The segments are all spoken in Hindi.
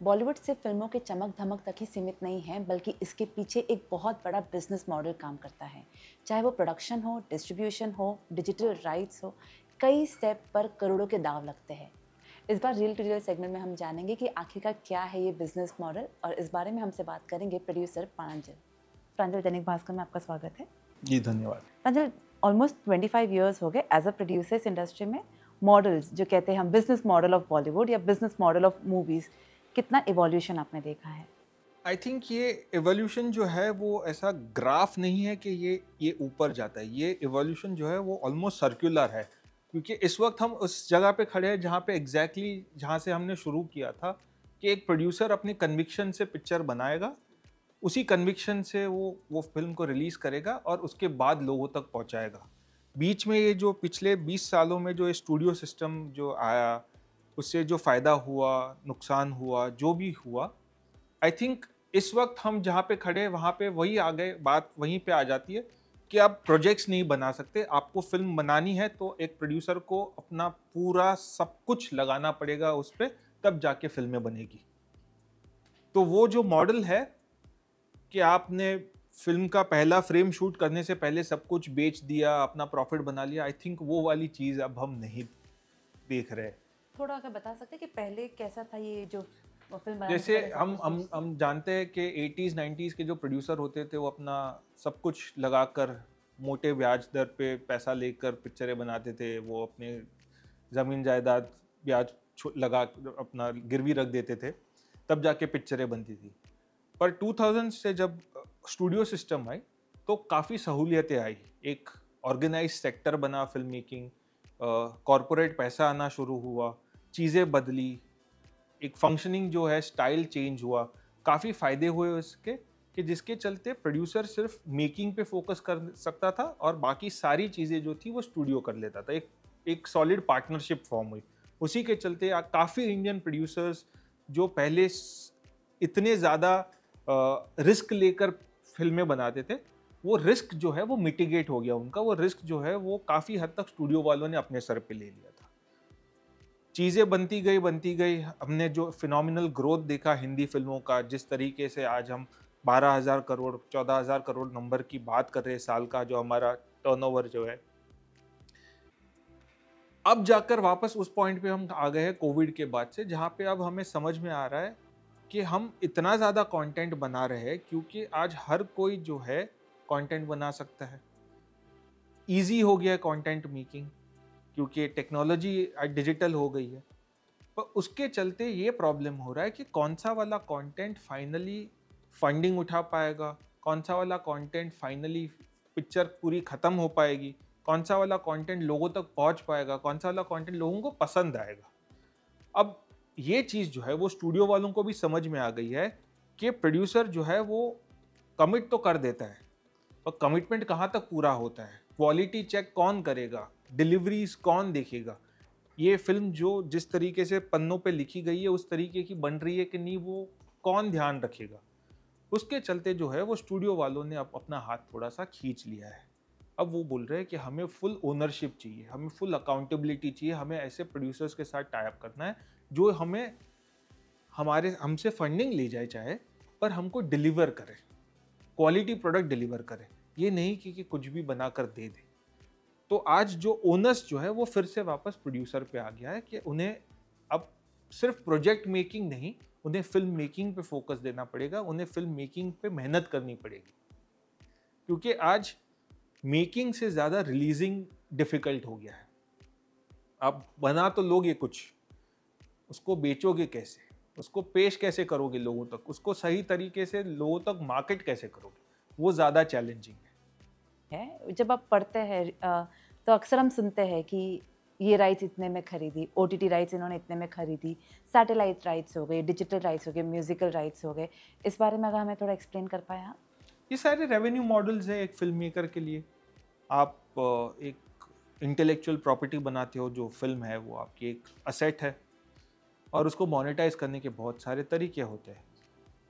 बॉलीवुड सिर्फ फिल्मों के चमक धमक तक ही सीमित नहीं है, बल्कि इसके पीछे एक बहुत बड़ा बिजनेस मॉडल काम करता है। चाहे वो प्रोडक्शन हो, डिस्ट्रीब्यूशन हो, डिजिटल राइट्स हो, कई स्टेप पर करोड़ों के दांव लगते हैं। इस बार रियल टू रियल सेगमेंट में हम जानेंगे कि आखिरकार क्या है ये बिजनेस मॉडल, और इस बारे में हमसे बात करेंगे प्रोड्यूसर प्रांजल। प्रांजल, दैनिक भास्कर में आपका स्वागत है। जी धन्यवाद। प्रांजल, ऑलमोस्ट 25 ईयर्स हो गए एज अ प्रोड्यूसर इस इंडस्ट्री में। मॉडल्स जो कहते हैं हम, बिजनेस मॉडल ऑफ बॉलीवुड या बिजनेस मॉडल ऑफ मूवीज़, कितना इवोल्यूशन आपने देखा है? आई थिंक ये एवोल्यूशन जो है वो ऐसा ग्राफ नहीं है कि ये ऊपर जाता है। ये एवोल्यूशन जो है वो ऑलमोस्ट सर्कुलर है, क्योंकि इस वक्त हम उस जगह पे खड़े हैं जहाँ पे जहाँ से हमने शुरू किया था कि एक प्रोड्यूसर अपनी कन्विक्शन से पिक्चर बनाएगा, उसी कन्विक्शन से वो फिल्म को रिलीज करेगा और उसके बाद लोगों तक पहुँचाएगा। बीच में ये जो पिछले 20 सालों में जो स्टूडियो सिस्टम जो आया, उससे जो फ़ायदा हुआ, नुकसान हुआ, जो भी हुआ, आई थिंक इस वक्त हम जहाँ पे खड़े हैं वहाँ पे वही आ गए, बात वहीं पे आ जाती है कि आप प्रोजेक्ट्स नहीं बना सकते। आपको फिल्म बनानी है तो एक प्रोड्यूसर को अपना पूरा सब कुछ लगाना पड़ेगा उस पे, तब जाके फिल्में बनेगी। तो वो जो मॉडल है कि आपने फिल्म का पहला फ्रेम शूट करने से पहले सब कुछ बेच दिया, अपना प्रॉफिट बना लिया, आई थिंक वो वाली चीज़ अब हम नहीं देख रहे। थोड़ा अगर बता सकते हैं कि पहले कैसा था ये जो फिल्म बनाने से जैसे पहले सब कुछ बेचते हम जानते हैं कि 80s 90s के जो प्रोड्यूसर होते थे वो अपना सब कुछ लगाकर मोटे ब्याज दर पे पैसा लेकर पिक्चरें बनाते थे। वो अपने ज़मीन जायदाद ब्याज लगा अपना गिरवी रख देते थे, तब जाके पिक्चरें बनती थी। पर 2000 से जब स्टूडियो सिस्टम आई तो काफ़ी सहूलियतें आई। एक ऑर्गेनाइज सेक्टर बना फिल्म मेकिंग, कॉरपोरेट पैसा आना शुरू हुआ, चीज़ें बदली, एक फंक्शनिंग जो है स्टाइल चेंज हुआ, काफ़ी फ़ायदे हुए उसके, कि जिसके चलते प्रोड्यूसर सिर्फ मेकिंग पे फोकस कर सकता था और बाकी सारी चीज़ें जो थी वो स्टूडियो कर लेता था। एक सॉलिड पार्टनरशिप फॉर्म हुई। उसी के चलते काफ़ी इंडियन प्रोड्यूसर्स जो पहले इतने ज़्यादा रिस्क लेकर फिल्में बनाते थे, वो रिस्क जो है वो मिटिगेट हो गया उनका। वो रिस्क जो है वो काफ़ी हद तक स्टूडियो वालों ने अपने सर पे ले लिया था। चीज़ें बनती गई। हमने जो फिनोमिनल ग्रोथ देखा हिंदी फिल्मों का, जिस तरीके से आज हम 12,000 करोड़ 14,000 करोड़ नंबर की बात कर रहे हैं साल का, जो हमारा टर्नओवर जो है, अब जाकर वापस उस पॉइंट पे हम आ गए हैं कोविड के बाद से, जहाँ पे अब हमें समझ में आ रहा है कि हम इतना ज़्यादा कंटेंट बना रहे हैं क्योंकि आज हर कोई जो है कंटेंट बना सकता है। ईजी हो गया है कंटेंट मेकिंग, क्योंकि टेक्नोलॉजी डिजिटल हो गई है। पर उसके चलते ये प्रॉब्लम हो रहा है कि कौन सा वाला कंटेंट फाइनली फंडिंग उठा पाएगा, कौन सा वाला कंटेंट फाइनली पिक्चर पूरी ख़त्म हो पाएगी, कौन सा वाला कंटेंट लोगों तक पहुंच पाएगा, कौन सा वाला कंटेंट लोगों को पसंद आएगा। अब ये चीज़ जो है वो स्टूडियो वालों को भी समझ में आ गई है कि प्रोड्यूसर जो है वो कमिट तो कर देता है, और कमिटमेंट कहाँ तक पूरा होता है, क्वालिटी चेक कौन करेगा, डिलीवरीज कौन देखेगा, ये फिल्म जो जिस तरीके से पन्नों पे लिखी गई है उस तरीके की बन रही है कि नहीं, वो कौन ध्यान रखेगा। उसके चलते जो है वो स्टूडियो वालों ने अब अपना हाथ थोड़ा सा खींच लिया है। अब वो बोल रहे हैं कि हमें फुल ओनरशिप चाहिए, हमें फुल अकाउंटेबिलिटी चाहिए, हमें ऐसे प्रोड्यूसर्स के साथ टाई अप करना है जो हमसे फंडिंग ले जाए चाहे, पर हमको डिलीवर करे, क्वालिटी प्रोडक्ट डिलीवर करे, ये नहीं कि कुछ भी बनाकर दे दे। तो आज जो ओनर्स जो है वो फिर से वापस प्रोड्यूसर पे आ गया है कि उन्हें अब सिर्फ प्रोजेक्ट मेकिंग नहीं, उन्हें फिल्म मेकिंग पे फोकस देना पड़ेगा, उन्हें फिल्म मेकिंग पे मेहनत करनी पड़ेगी, क्योंकि आज मेकिंग से ज़्यादा रिलीजिंग डिफ़िकल्ट हो गया है। आप बना तो लोगे कुछ, उसको बेचोगे कैसे, उसको पेश कैसे करोगे लोगों तक, उसको सही तरीके से लोगों तक मार्केट कैसे करोगे, वो ज़्यादा चैलेंजिंग है। जब आप पढ़ते हैं तो अक्सर हम सुनते हैं कि ये राइट्स इतने में खरीदी, ओटीटी राइट्स इन्होंने इतने में खरीदी, सैटेलाइट राइट्स हो गए, डिजिटल राइट्स हो गए, म्यूजिकल राइट्स हो गए। इस बारे में अगर हमें थोड़ा एक्सप्लेन कर पाए आप। ये सारे रेवेन्यू मॉडल्स हैं एक फिल्म मेकर के लिए। आप एक इंटेलेक्चुअल प्रॉपर्टी बनाते हो, जो फिल्म है वो आपकी एक असेट है, और उसको मोनेटाइज करने के बहुत सारे तरीके होते हैं।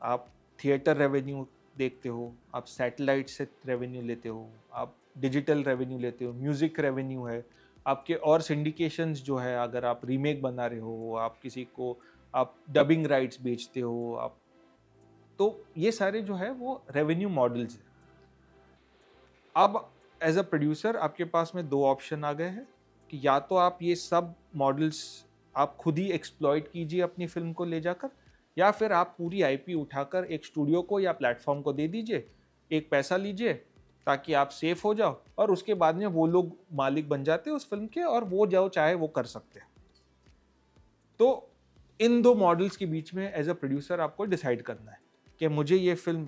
आप थिएटर रेवेन्यू देखते हो, आप सैटेलाइट से रेवेन्यू लेते हो, आप डिजिटल रेवेन्यू लेते हो, म्यूज़िक रेवेन्यू है आपके, और सिंडिकेशंस जो है, अगर आप रीमेक बना रहे हो, आप किसी को आप डबिंग राइट्स बेचते हो, आप, तो ये सारे जो है वो रेवेन्यू मॉडल्स हैं। अब एज अ प्रोड्यूसर आपके पास में दो ऑप्शन आ गए हैं कि या तो आप ये सब मॉडल्स आप खुद ही एक्सप्लॉइट कीजिए अपनी फिल्म को ले जाकर, या फिर आप पूरी आईपी उठाकर एक स्टूडियो को या प्लेटफॉर्म को दे दीजिए, एक पैसा लीजिए ताकि आप सेफ हो जाओ, और उसके बाद में वो लोग मालिक बन जाते हैं उस फिल्म के, और वो जो चाहे वो कर सकते हैं। तो इन दो मॉडल्स के बीच में एज अ प्रोड्यूसर आपको डिसाइड करना है कि मुझे ये फिल्म,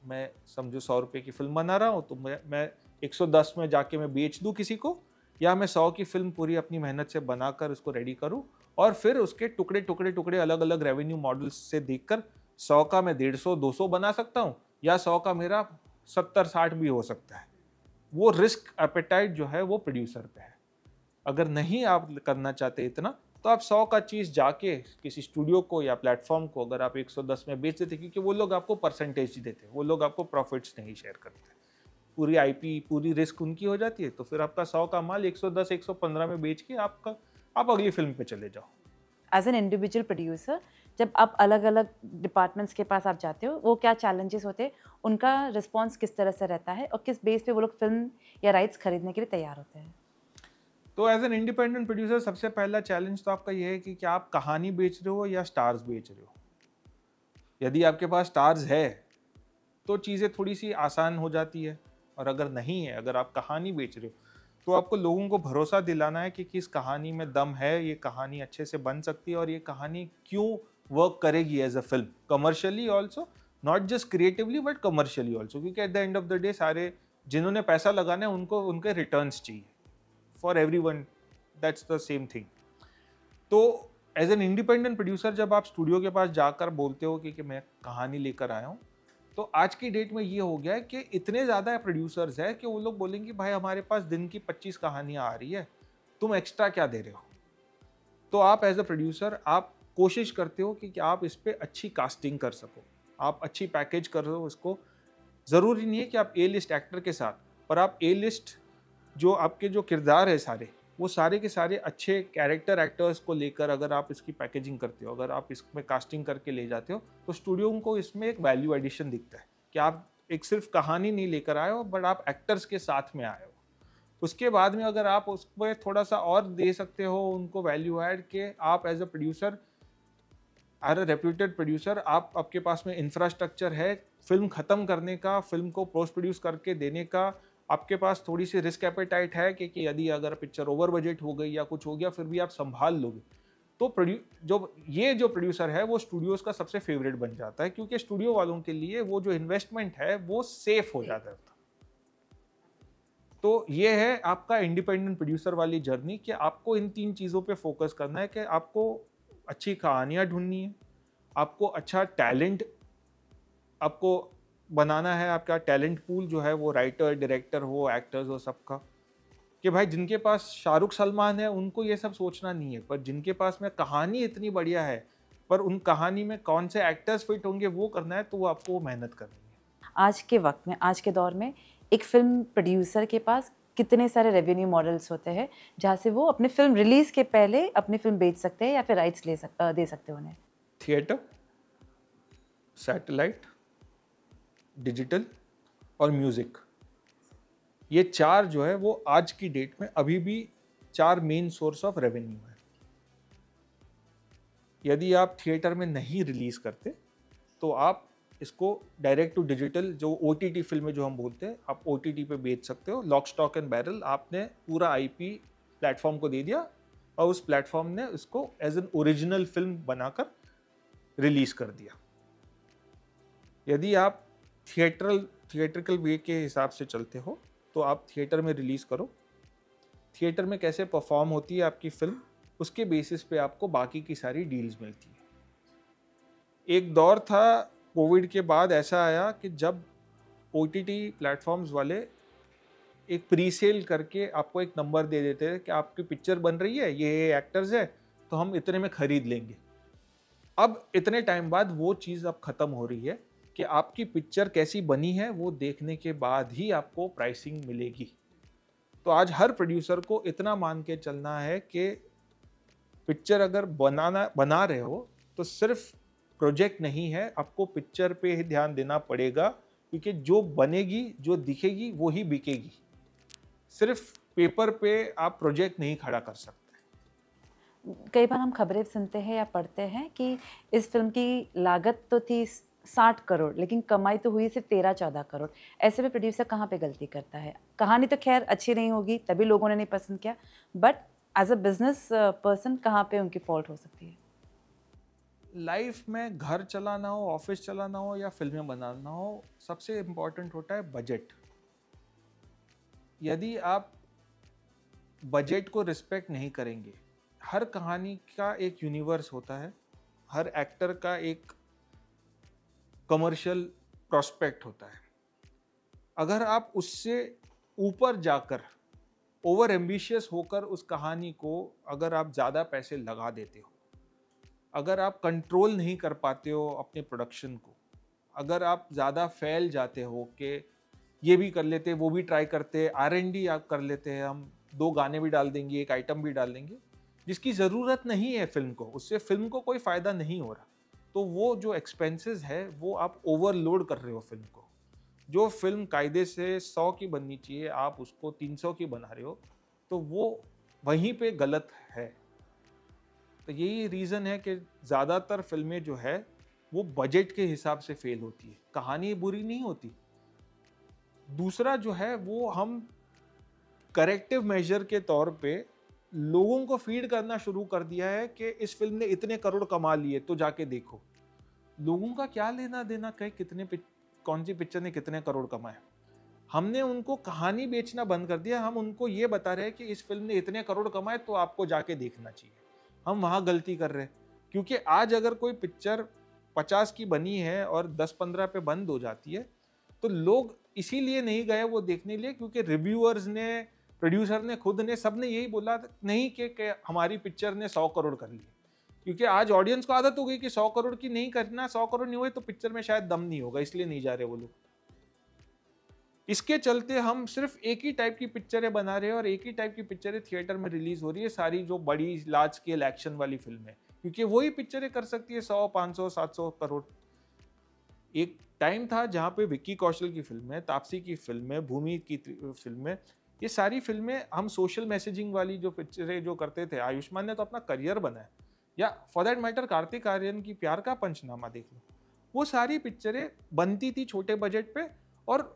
मैं समझो 100 रुपये की फिल्म बना रहा हूँ, तो मैं 110 में जाके मैं बेच दूँ किसी को, या मैं 100 की फिल्म पूरी अपनी मेहनत से बनाकर उसको रेडी करूँ, और फिर उसके टुकड़े टुकड़े टुकड़े अलग अलग रेवेन्यू मॉडल्स से देखकर 100 का मैं 150-200 बना सकता हूँ, या 100 का मेरा 70-60 भी हो सकता है। वो रिस्क एपेटाइट जो है वो प्रोड्यूसर पे है। अगर नहीं आप करना चाहते इतना, तो आप 100 का चीज़ जाके किसी स्टूडियो को या प्लेटफॉर्म को अगर आप 110 में बेच देते, क्योंकि वो लोग आपको परसेंटेज देते हैं, वो लोग आपको प्रॉफिट्स नहीं शेयर करते, पूरी आईपी पूरी रिस्क उनकी हो जाती है, तो फिर आपका 100 का माल 110-115 में बेच के आप अगली फिल्म पे चले जाओ। एज एन इंडिविजुअल प्रोड्यूसर, जब आप अलग अलग डिपार्टमेंट्स के पास आप जाते हो, वो क्या चैलेंजेस होते हैं, उनका रिस्पॉन्स किस तरह से रहता है, और किस बेस पे वो लोग फिल्म या राइट्स खरीदने के लिए तैयार होते हैं? तो एज एन इंडिपेंडेंट प्रोड्यूसर सबसे पहला चैलेंज तो आपका ये है कि क्या आप कहानी बेच रहे हो या स्टार्स बेच रहे हो। यदि आपके पास स्टार्स है तो चीज़ें थोड़ी सी आसान हो जाती है, और अगर नहीं है, अगर आप कहानी बेच रहे हो, तो आपको लोगों को भरोसा दिलाना है कि किस कहानी में दम है, ये कहानी अच्छे से बन सकती है, और ये कहानी क्यों वर्क करेगी as a film, commercially also, not just creatively but commercially also, क्योंकि at the end of the day सारे जिन्होंने पैसा लगाना है उनको उनके रिटर्न्स चाहिए, for everyone that's the same thing. तो एज एन इंडिपेंडेंट प्रोड्यूसर जब आप स्टूडियो के पास जाकर बोलते हो कि मैं कहानी लेकर आया हूँ, तो आज की डेट में ये हो गया है कि इतने ज़्यादा प्रोड्यूसर्स हैं कि वो लोग बोलेंगे भाई हमारे पास दिन की 25 कहानियाँ आ रही है, तुम एक्स्ट्रा क्या दे रहे हो। तो आप एज अ प्रोड्यूसर आप कोशिश करते हो कि आप इस पर अच्छी कास्टिंग कर सको, आप अच्छी पैकेज करो इसको। ज़रूरी नहीं है कि आप ए लिस्ट एक्टर के साथ, पर आप ए लिस्ट जो आपके जो किरदार है सारे, वो सारे के सारे अच्छे कैरेक्टर एक्टर्स को लेकर अगर आप इसकी पैकेजिंग करते हो, अगर आप इसमें कास्टिंग करके ले जाते हो, तो स्टूडियो को इसमें एक वैल्यू एडिशन दिखता है कि आप एक सिर्फ कहानी नहीं लेकर आए हो, बट आप एक्टर्स के साथ में आए हो। उसके बाद में अगर आप उसमें थोड़ा सा और दे सकते हो उनको वैल्यू ऐड के, आप as a producer, as a reputed producer, आप आपके पास में इंफ्रास्ट्रक्चर है फिल्म ख़त्म करने का, फिल्म को पोस्ट प्रोड्यूस करके देने का, आपके पास थोड़ी सी रिस्क एपेटाइट है कि यदि अगर पिक्चर ओवर बजट हो गई या कुछ हो गया फिर भी आप संभाल लोगे, तो जो प्रोड्यूसर है वो स्टूडियोज का सबसे फेवरेट बन जाता है, क्योंकि स्टूडियो वालों के लिए वो जो इन्वेस्टमेंट है वो सेफ हो जाता है। तो ये है आपका इंडिपेंडेंट प्रोड्यूसर वाली जर्नी, कि आपको इन 3 चीज़ों पे फोकस करना है कि आपको अच्छी कहानियाँ ढूंढनी है, आपको अच्छा टैलेंट आपको बनाना है, आपका टैलेंट पूल जो है वो राइटर, डायरेक्टर हो, एक्टर्स हो, सबका, कि भाई जिनके पास शाहरुख सलमान है उनको ये सब सोचना नहीं है, पर जिनके पास में कहानी इतनी बढ़िया है पर उन कहानी में कौन से एक्टर्स फिट होंगे वो करना है, तो वो आपको मेहनत करनी है। आज के वक्त में, आज के दौर में एक फिल्म प्रोड्यूसर के पास कितने सारे रेवेन्यू मॉडल्स होते हैं जहाँ से वो अपने फिल्म रिलीज के पहले अपनी फिल्म बेच सकते हैं या फिर राइट्स दे सकते हैं उन्हें? थिएटर, सैटेलाइट, डिजिटल और म्यूजिक, ये 4 जो है वो आज की डेट में अभी भी 4 मेन सोर्स ऑफ रेवेन्यू है। यदि आप थिएटर में नहीं रिलीज करते तो आप इसको डायरेक्ट टू डिजिटल, जो OTT फिल्में जो हम बोलते हैं, आप OTT पे बेच सकते हो। लॉक स्टॉक एंड बैरल, आपने पूरा IP प्लेटफॉर्म को दे दिया और उस प्लेटफॉर्म ने इसको एज एन ओरिजिनल फिल्म बनाकर रिलीज कर दिया। यदि आप थिएट्रिकल वे के हिसाब से चलते हो तो आप थिएटर में रिलीज करो, थिएटर में कैसे परफॉर्म होती है आपकी फिल्म, उसके बेसिस पे आपको बाकी की सारी डील्स मिलती है। एक दौर था कोविड के बाद ऐसा आया कि जब OTT प्लेटफॉर्म्स वाले एक प्री सेल करके आपको एक नंबर दे देते हैं कि आपकी पिक्चर बन रही है, ये एक्टर्स है, तो हम इतने में खरीद लेंगे। अब इतने टाइम बाद वो चीज़ अब ख़त्म हो रही है कि आपकी पिक्चर कैसी बनी है वो देखने के बाद ही आपको प्राइसिंग मिलेगी। तो आज हर प्रोड्यूसर को इतना मान के चलना है कि पिक्चर अगर बना रहे हो तो सिर्फ प्रोजेक्ट नहीं है, आपको पिक्चर पे ही ध्यान देना पड़ेगा, क्योंकि जो बनेगी, जो दिखेगी, वो ही बिकेगी। सिर्फ पेपर पे आप प्रोजेक्ट नहीं खड़ा कर सकते। कई बार हम खबरें सुनते हैं या पढ़ते हैं कि इस फिल्म की लागत तो थी 60 करोड़, लेकिन कमाई तो हुई सिर्फ 13-14 करोड़। ऐसे में प्रोड्यूसर कहाँ पे गलती करता है? कहानी तो खैर अच्छी नहीं होगी, तभी लोगों ने नहीं पसंद किया, but as a business person कहाँ पे उनकी फॉल्ट हो सकती है? लाइफ में घर चलाना हो, ऑफिस चलाना हो या फिल्में बनाना हो, सबसे इम्पोर्टेंट होता है बजट। यदि आप बजट को रिस्पेक्ट नहीं करेंगे, हर कहानी का एक यूनिवर्स होता है, हर एक्टर का एक कमर्शियल प्रोस्पेक्ट होता है। अगर आप उससे ऊपर जाकर ओवर एम्बिशियस होकर उस कहानी को अगर आप ज़्यादा पैसे लगा देते हो, अगर आप कंट्रोल नहीं कर पाते हो अपने प्रोडक्शन को, अगर आप ज़्यादा फैल जाते हो कि ये भी कर लेते, वो भी ट्राई करते, R&D आप कर लेते हैं, हम 2 गाने भी डाल देंगे, एक आइटम भी डाल देंगे, जिसकी ज़रूरत नहीं है फिल्म को, उससे फिल्म को कोई फ़ायदा नहीं हो रहा, तो वो जो एक्सपेंसेस है वो आप ओवरलोड कर रहे हो फिल्म को। जो फिल्म कायदे से 100 की बननी चाहिए, आप उसको 300 की बना रहे हो, तो वो वहीं पे गलत है। तो यही रीज़न है कि ज़्यादातर फिल्में जो है वो बजट के हिसाब से फेल होती है, कहानी बुरी नहीं होती। दूसरा जो है वो हम करेक्टिव मेजर के तौर पे लोगों को फीड करना शुरू कर दिया है कि इस फिल्म ने इतने करोड़ कमा लिए तो जाके देखो। लोगों का क्या लेना देना कहीं कौन सी पिक्चर ने कितने करोड़ कमाए। हमने उनको कहानी बेचना बंद कर दिया, हम उनको ये बता रहे हैं कि इस फिल्म ने इतने करोड़ कमाए तो आपको जाके देखना चाहिए। हम वहाँ गलती कर रहे हैं, क्योंकि आज अगर कोई पिक्चर 50 की बनी है और 10-15 पे बंद हो जाती है, तो लोग इसीलिए नहीं गए वो देखने लिए क्योंकि रिव्यूअर्स ने, प्रोड्यूसर ने, खुद ने, सब ने यही बोला नहीं कि हमारी पिक्चर ने 100 करोड़ कर लिए। क्योंकि आज ऑडियंस को आदत हो गई कि 100 करोड़ की नहीं करना, 100 करोड़ नहीं हुए तो पिक्चर में शायद दम नहीं होगा, इसलिए नहीं जा रहे वो लोग। इसके चलते हम सिर्फ एक ही टाइप की पिक्चरें बना रहे हैं और एक ही टाइप की पिक्चरें थिएटर में रिलीज हो रही है, सारी जो बड़ी लार्ज स्केल एक्शन वाली फिल्में, क्योंकि वही पिक्चरें कर सकती है 100, 500, 700 करोड़। एक टाइम था जहाँ पे विक्की कौशल की फिल्में, तापसी की फिल्में, भूमि की फिल्में, ये सारी फिल्में हम सोशल मैसेजिंग वाली जो पिक्चरें जो करते थे, आयुष्मान ने तो अपना करियर बनाया, या for that matter Kartik Aaryan की प्यार का पंचनामा देख लो, वो सारी पिक्चरें बनती थी छोटे बजट पे और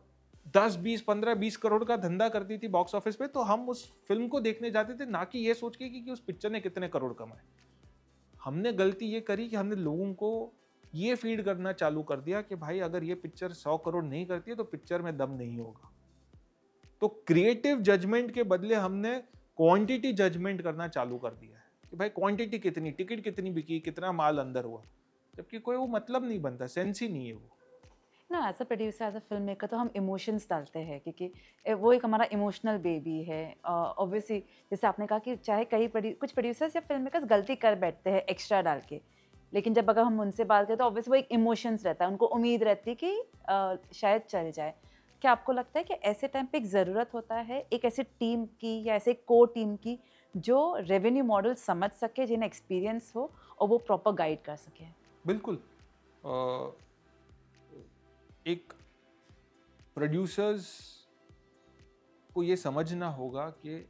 10, 20, 15, 20 करोड़ का धंधा करती थी बॉक्स ऑफिस पे, तो हम उस फिल्म को देखने जाते थे, ना कि ये सोच के कि उस पिक्चर ने कितने करोड़ कमाए। हमने गलती ये करी कि हमने लोगों को ये फीड करना चालू कर दिया कि भाई अगर ये पिक्चर 100 करोड़ नहीं करती है तो पिक्चर में दम नहीं होगा। तो क्रिएटिव जजमेंट के बदले हमने क्वांटिटी जजमेंट करना चालू कर दिया है कि भाई क्वांटिटी कितनी, टिकट कितनी बिकी, कितना माल अंदर हुआ, जबकि कोई वो मतलब नहीं बनता, सेंस ही नहीं है वो ना। As a producer, as a film maker, तो हम इमोशंस डालते हैं क्योंकि वो एक हमारा इमोशनल बेबी है। ऑब्वियसली जैसे आपने कहा कि चाहे कुछ प्रोड्यूसर्स या फिल्म मेकर्स गलती कर बैठते हैं एक्स्ट्रा डाल के, लेकिन जब अगर हम उनसे बात करें तो ऑब्वियसली वो एक इमोशंस रहता है, उनको उम्मीद रहती है कि शायद चल जाए। क्या आपको लगता है कि ऐसे टाइम पे एक ज़रूरत होता है एक ऐसी टीम की या ऐसे को टीम की जो रेवेन्यू मॉडल समझ सके, जिन्हें एक्सपीरियंस हो और वो प्रॉपर गाइड कर सके? बिल्कुल। एक प्रोड्यूसर्स को ये समझना होगा कि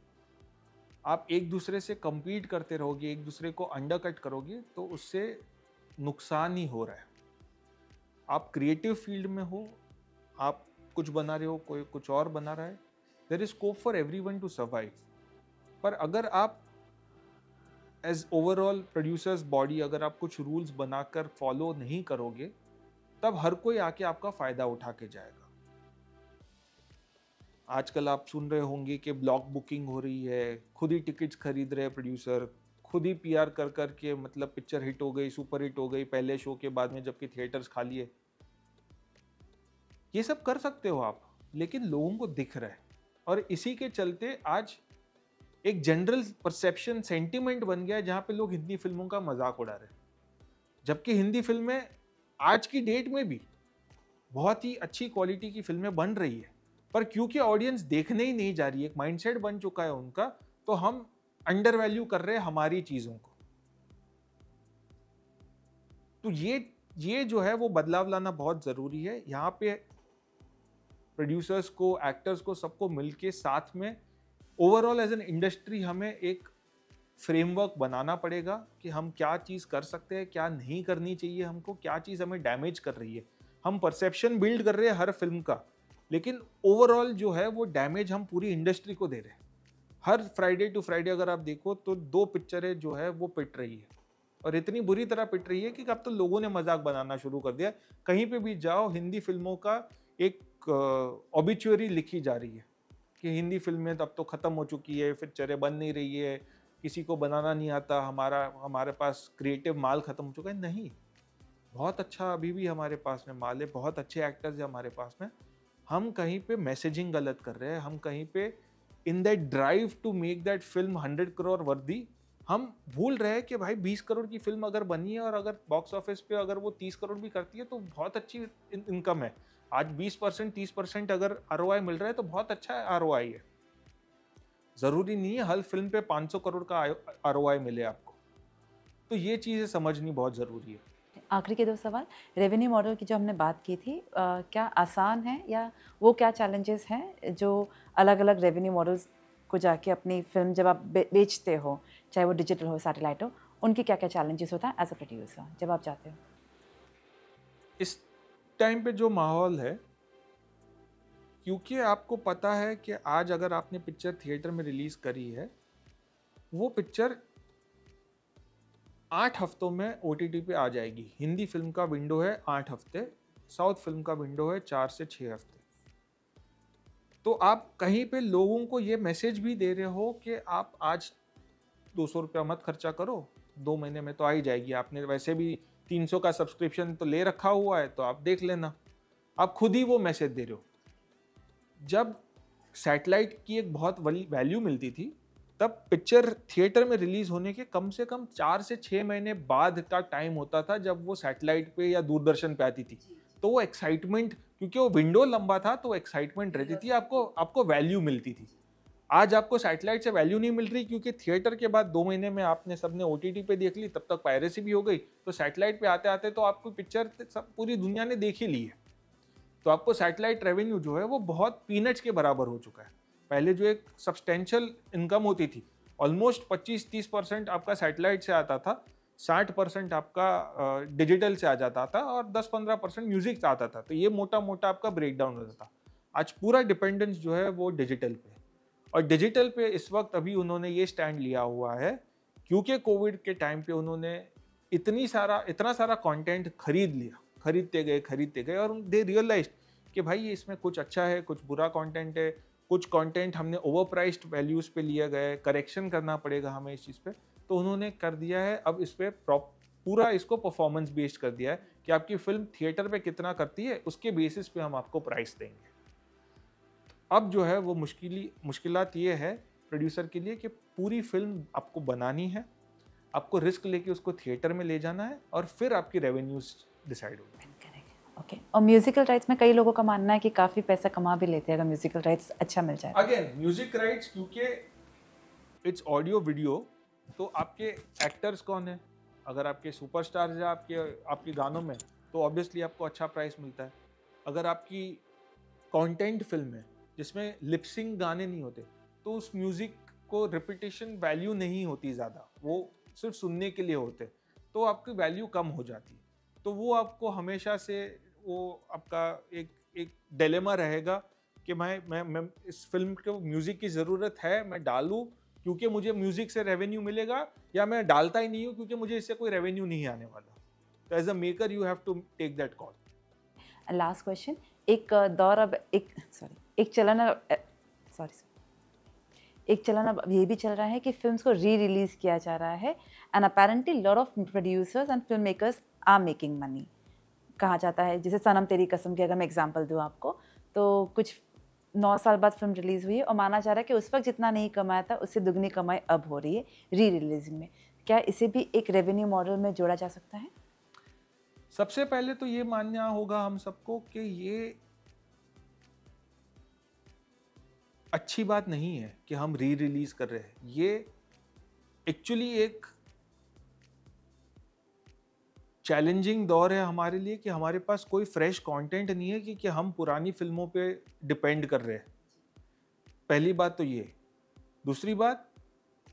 आप एक दूसरे से compete करते रहोगे, एक दूसरे को अंडरकट करोगे तो उससे नुकसान ही हो रहा है। आप क्रिएटिव फील्ड में हो, आप कुछ बना रहे हो, कोई कुछ और बना रहा है, there is scope for everyone to survive. पर अगर आप एज ओवरऑल प्रोड्यूसर्स बॉडी अगर आप कुछ रूल्स बनाकर फॉलो नहीं करोगे, तब हर कोई आके आपका फायदा उठा के जाएगा। आजकल आप सुन रहे होंगे कि ब्लॉक बुकिंग हो रही है, खुद ही टिकट्स खरीद रहे हैं प्रोड्यूसर, खुद ही पीआर कर कर के, मतलब पिक्चर हिट हो गई, सुपर हिट हो गई पहले शो के बाद में, जबकि थिएटर्स खाली है। ये सब कर सकते हो आप, लेकिन लोगों को दिख रहा है, और इसी के चलते आज एक जनरल परसेप्शन सेंटिमेंट बन गया है जहां पे लोग हिंदी फिल्मों का मजाक उड़ा रहे हैं, जबकि हिंदी फिल्में आज की डेट में भी बहुत ही अच्छी क्वालिटी की फिल्में बन रही है, पर क्योंकि ऑडियंस देखने ही नहीं जा रही है, एक माइंडसेट बन चुका है उनका, तो हम अंडर वैल्यू कर रहे हैं हमारी चीजों को। तो ये जो है वो बदलाव लाना बहुत ज़रूरी है। यहाँ पे प्रोड्यूसर्स को, एक्टर्स को, सबको मिलके साथ में ओवरऑल एज एन इंडस्ट्री हमें एक फ्रेमवर्क बनाना पड़ेगा कि हम क्या चीज़ कर सकते हैं, क्या नहीं करनी चाहिए हमको, क्या चीज़ हमें डैमेज कर रही है। हम परसेप्शन बिल्ड कर रहे हैं हर फिल्म का, लेकिन ओवरऑल जो है वो डैमेज हम पूरी इंडस्ट्री को दे रहे हैं। हर फ्राइडे टू फ्राइडे अगर आप देखो तो 2 पिक्चरें जो है वो पिट रही है, और इतनी बुरी तरह पिट रही है कि अब तो लोगों ने मजाक बनाना शुरू कर दिया। कहीं पे भी जाओ हिंदी फिल्मों का एक ऑबिचुअरी लिखी जा रही है कि हिंदी फिल्में अब तो ख़त्म हो चुकी है, पिक्चरें बन नहीं रही है, किसी को बनाना नहीं आता, हमारे पास क्रिएटिव माल ख़त्म हो चुका है। नहीं, बहुत अच्छा अभी भी हमारे पास में माल है, बहुत अच्छे एक्टर्स हैं हमारे पास में। हम कहीं पे मैसेजिंग गलत कर रहे हैं, हम कहीं पे in that drive to make that film 100 crore worthy हम भूल रहे हैं कि भाई 20 करोड़ की फिल्म अगर बनी है और अगर बॉक्स ऑफिस पे अगर वो 30 करोड़ भी करती है तो बहुत अच्छी इनकम है। आज 20% 30% अगर आरओआई मिल रहा है तो बहुत अच्छा आरओआई है। ज़रूरी नहीं है हर फिल्म पे 500 करोड़ का आरओआई मिले आपको। तो ये चीज़ें समझनी बहुत ज़रूरी है। आखिरी के 2 सवाल, रेवेन्यू मॉडल की जो हमने बात की थी, क्या आसान है या वो क्या चैलेंजेस हैं जो अलग-अलग रेवेन्यू मॉडल्स को जाके अपनी फ़िल्म जब आप बेचते हो, चाहे वो डिजिटल हो, सैटेलाइट हो, उनके क्या-क्या चैलेंजेस होता है एज़ अ प्रोड्यूसर जब आप जाते हो? इस टाइम पे जो माहौल है, क्योंकि आपको पता है कि आज अगर आपने पिक्चर थिएटर में रिलीज़ करी है, वो पिक्चर 8 हफ्तों में ओटीटी पे आ जाएगी। हिंदी फिल्म का विंडो है 8 हफ्ते, साउथ फिल्म का विंडो है 4 से 6 हफ्ते। तो आप कहीं पे लोगों को ये मैसेज भी दे रहे हो कि आप आज 200 रुपया मत खर्चा करो, 2 महीने में तो आ ही जाएगी। आपने वैसे भी 300 का सब्सक्रिप्शन तो ले रखा हुआ है, तो आप देख लेना। आप खुद ही वो मैसेज दे रहे हो। जब सैटेलाइट की एक बहुत बड़ी वैल्यू मिलती थी, तब पिक्चर थिएटर में रिलीज होने के कम से कम 4 से 6 महीने बाद का टाइम होता था जब वो सैटेलाइट पे या दूरदर्शन पे आती थी। तो वो एक्साइटमेंट, क्योंकि वो विंडो लंबा था तो एक्साइटमेंट रहती थी, आपको वैल्यू मिलती थी। आज आपको सैटेलाइट से वैल्यू नहीं मिल रही, क्योंकि थिएटर के बाद 2 महीने में आपने सबने ओटीटी पे देख ली, तब तक पायरेसी भी हो गई, तो सैटेलाइट पे आते आते तो आपको पिक्चर सब पूरी दुनिया ने देख ही ली है। तो आपको सैटेलाइट रेवेन्यू जो है वो बहुत पीनट्स के बराबर हो चुका है। पहले जो एक सब्सटेंशियल इनकम होती थी, ऑलमोस्ट 25-30% आपका सैटेलाइट से आता था, 60% आपका डिजिटल से आ जाता था, और 10-15% म्यूजिक से आता था। तो ये मोटा मोटा आपका ब्रेक डाउन होता था। आज पूरा डिपेंडेंस जो है वो डिजिटल पे, और डिजिटल पे इस वक्त अभी उन्होंने ये स्टैंड लिया हुआ है, क्योंकि कोविड के टाइम पे उन्होंने इतना सारा कंटेंट खरीदते गए, और दे रियलाइज्ड कि भाई इसमें कुछ अच्छा है, कुछ बुरा कंटेंट है, कुछ कंटेंट हमने ओवर प्राइस्ड वैल्यूज पे लिया गया है, करेक्शन करना पड़ेगा हमें इस चीज़ पे। तो उन्होंने कर दिया है, अब इस पे पूरा इसको परफॉर्मेंस बेस्ड कर दिया है कि आपकी फिल्म थिएटर पे कितना करती है उसके बेसिस पे हम आपको प्राइस देंगे। अब जो है वो मुश्किलात ये है प्रोड्यूसर के लिए कि पूरी फिल्म आपको बनानी है, आपको रिस्क लेके उसको थिएटर में ले जाना है, और फिर आपकी रेवेन्यूज डिसाइड होगी। ओके, और म्यूजिकल राइट्स में कई लोगों का मानना है कि काफ़ी पैसा कमा भी लेते हैं अगर म्यूजिकल राइट्स अच्छा मिल जाए। अगेन म्यूजिक राइट्स, क्योंकि इट्स ऑडियो वीडियो, तो आपके एक्टर्स कौन है? अगर आपके सुपरस्टार है आपके गानों में, तो ऑब्वियसली आपको अच्छा प्राइस मिलता है। अगर आपकी कंटेंट फिल्म है जिसमें लिपसिंग गाने नहीं होते, तो उस म्यूजिक को रिपीटेशन वैल्यू नहीं होती ज़्यादा, वो सिर्फ सुनने के लिए होते, तो आपकी वैल्यू कम हो जाती है। तो वो आपको हमेशा से वो आपका एक डिलेमा रहेगा कि मैं इस फिल्म को म्यूजिक की ज़रूरत है, मैं डालूं क्योंकि मुझे म्यूजिक से रेवेन्यू मिलेगा, या मैं डालता ही नहीं हूँ क्योंकि मुझे इससे कोई रेवेन्यू नहीं आने वाला। तो as a maker you have to take that call. Last question, एक चलन अब ये भी चल रहा है कि फिल्म्स को रिलीज किया जा रहा है, and apparently lot of producers and film makers are making money. कहा जाता है, जैसे सनम तेरी कसम की अगर मैं एग्जांपल दूं आपको, तो कुछ 9 साल बाद फिल्म रिलीज़ हुई है और माना जा रहा है कि उस वक्त जितना नहीं कमाया था उससे दुगनी कमाई अब हो रही है रिलीजिंग में। क्या इसे भी एक रेवेन्यू मॉडल में जोड़ा जा सकता है? सबसे पहले तो ये मानना होगा हम सबको कि ये अच्छी बात नहीं है कि हम रिलीज कर रहे हैं। ये एक्चुअली एक चैलेंजिंग दौर है हमारे लिए कि हमारे पास कोई फ्रेश कंटेंट नहीं है कि हम पुरानी फिल्मों पे डिपेंड कर रहे हैं। पहली बात तो ये। दूसरी बात,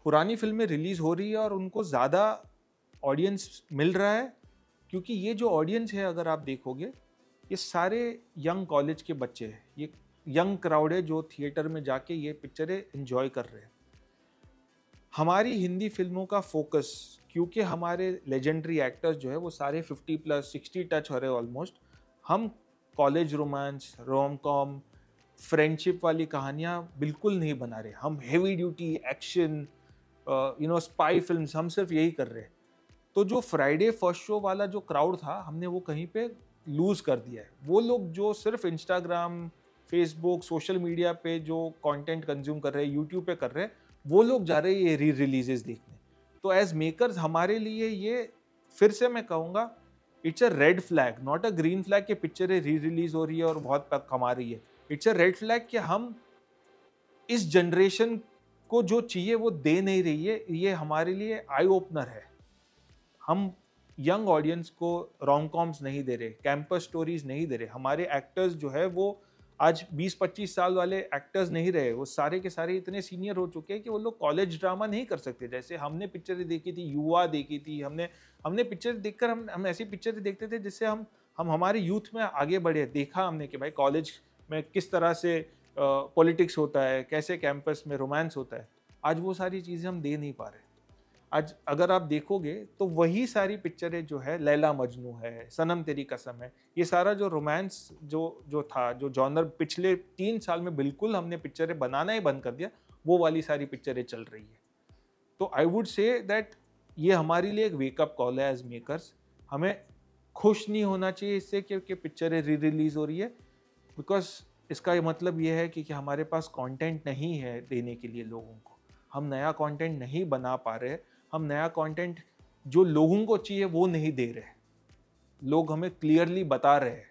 पुरानी फिल्में रिलीज हो रही है और उनको ज़्यादा ऑडियंस मिल रहा है, क्योंकि ये जो ऑडियंस है अगर आप देखोगे, ये सारे यंग कॉलेज के बच्चे हैं। ये यंग क्राउड है जो थिएटर में जाके ये पिक्चरें एंजॉय कर रहे हैं। हमारी हिंदी फिल्मों का फोकस, क्योंकि हमारे लेजेंडरी एक्टर्स जो है वो सारे 50+ 60 टच हो रहे हैं ऑलमोस्ट, हम college romance, rom com, friendship वाली कहानियाँ बिल्कुल नहीं बना रहे। हम heavy duty action, spy films, हम सिर्फ यही कर रहे हैं। तो जो फ्राइडे फर्स्ट शो वाला जो क्राउड था, हमने वो कहीं पे लूज कर दिया है। वो लोग जो सिर्फ इंस्टाग्राम, फेसबुक, सोशल मीडिया पे जो कंटेंट कंज्यूम कर रहे हैं, यूट्यूब पे कर रहे हैं, वो लोग जा रहे हैं ये री रिलीजेस देखने। तो एज मेकर्स हमारे लिए ये, फिर से मैं कहूँगा, it's a red flag, not a green flag कि पिक्चरें री रिलीज हो रही है और बहुत कमा रही है। इट्स अ रेड फ्लैग कि हम इस जनरेशन को जो चाहिए वो दे नहीं रही है। ये हमारे लिए आई ओपनर है। हम यंग ऑडियंस को रोम कॉम्स नहीं दे रहे, कैंपस स्टोरीज नहीं दे रहे। हमारे एक्टर्स जो है वो आज 20-25 साल वाले एक्टर्स नहीं रहे, वो सारे के सारे इतने सीनियर हो चुके हैं कि वो लोग कॉलेज ड्रामा नहीं कर सकते। जैसे हमने पिक्चरें देखी थी, युवा देखी थी, हमने पिक्चर देखकर हम ऐसी पिक्चरें देखते थे जिससे हम हमारे यूथ में आगे बढ़े। देखा हमने कि भाई कॉलेज में किस तरह से पॉलिटिक्स होता है, कैसे कैंपस में रोमांस होता है। आज वो सारी चीज़ें हम दे नहीं पा रहे। आज अगर आप देखोगे तो वही सारी पिक्चरें जो है, लैला मजनू है, सनम तेरी कसम है, ये सारा जो रोमांस जो था, जो जॉनर पिछले 3 साल में बिल्कुल हमने पिक्चरें बनाना ही बंद कर दिया, वो वाली सारी पिक्चरें चल रही है। तो आई वुड से दैट ये हमारे लिए एक वेकअप कॉल है एज मेकर्स। हमें खुश नहीं होना चाहिए इससे कि पिक्चरें री रिलीज हो रही है, बिकॉज इसका ये मतलब ये है कि हमारे पास कंटेंट नहीं है देने के लिए लोगों को। हम नया कंटेंट नहीं बना पा रहे, हम नया कंटेंट जो लोगों को चाहिए वो नहीं दे रहे, लोग हमें क्लियरली बता रहे हैं।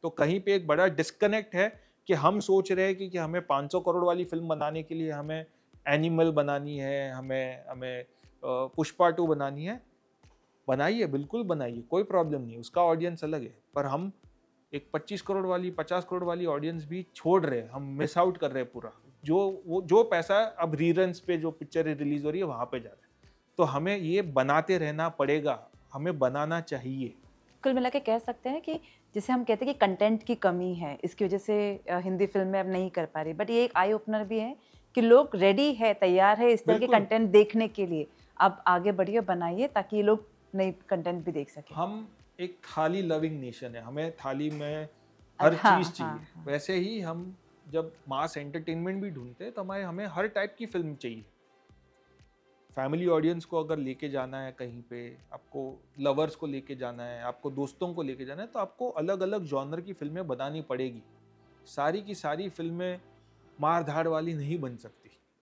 तो कहीं पे एक बड़ा डिस्कनेक्ट है कि हम सोच रहे हैं कि हमें 500 करोड़ वाली फिल्म बनाने के लिए हमें एनिमल बनानी है, हमें पुष्पा 2 बनानी है। बनाइए, बिल्कुल बनाइए, कोई प्रॉब्लम नहीं, उसका ऑडियंस अलग है। पर हम एक 25 करोड़ वाली, 50 करोड़ वाली ऑडियंस भी छोड़ रहे हैं, हम मिस आउट कर रहे हैं पूरा। जो पैसा अब रीरन्स पे जो पिक्चरें रिलीज हो रही है वहाँ पे जा रहा है। तो हमें ये बनाते रहना पड़ेगा, हमें बनाना चाहिए। कुल मिला के कह सकते हैं कि जिसे हम कहते हैं कि कंटेंट की कमी है, इसकी वजह से हिंदी फिल्में अब नहीं कर पा रही, बट ये एक आई ओपनर भी है कि लोग रेडी है, तैयार है इस तरह के कंटेंट देखने के लिए। अब आगे बढ़िए, बनाइए ताकि ये लोग नई कंटेंट भी देख सकें। हम एक थाली लविंग नेशन है, हमें थाली में हर चीज़ चाहिए। वैसे ही हम जब मास एंटरटेनमेंट भी ढूंढते हैं तो हमें हर टाइप की फिल्म चाहिए। फैमिली ऑडियंस को अगर लेके जाना है कहीं पे, आपको लवर्स को लेके जाना है, आपको दोस्तों को लेके जाना है, तो आपको अलग अलग जॉनर की फिल्में बनानी पड़ेगी। सारी की सारी फिल्में मार धाड़ वाली नहीं बन सकती।